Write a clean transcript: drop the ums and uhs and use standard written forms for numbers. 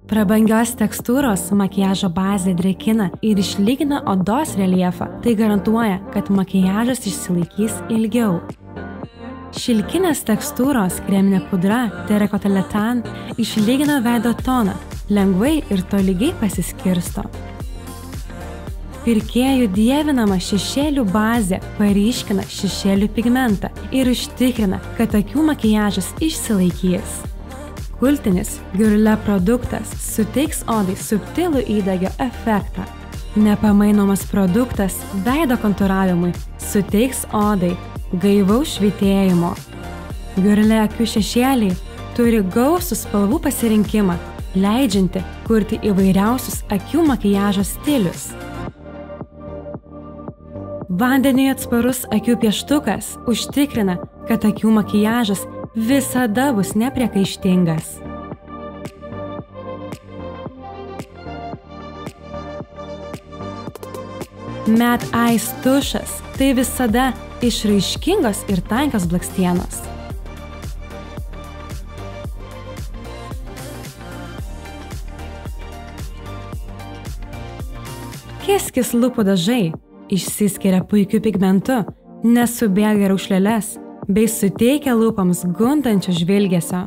Prabangios tekstūros makiažo bazė drėkina ir išlygina odos reljefą, tai garantuoja, kad makiažas išsilaikys ilgiau. Šilkinės tekstūros kreminė pudra Terracotta išlygina veido toną, lengvai ir tolygiai pasiskirsto. Pirkėjų dievinama šešėlių bazė paryškina šešėlių pigmentą ir užtikrina, kad akių makiažas išsilaikys. Kultinis Guerlain produktas suteiks odai subtilų įdegio efektą. Nepamainomas produktas veido kontūravimui suteiks odai gaivaus švytėjimo. Guerlain akių šešėliai turi gausų spalvų pasirinkimą, leidžianti kurti įvairiausius akių makiažo stilius. Vandeniui atsparus akių pieštukas užtikrina, kad akių makiažas visada bus nepriekaištingas. Matte Eyes tušas tai visada išraiškingos ir tankios blakstienos. Kiskis lūpų dažai išsiskiria puikiu pigmentu, nesubėga raukšleles bei suteikia lūpoms gundančio žvilgesio.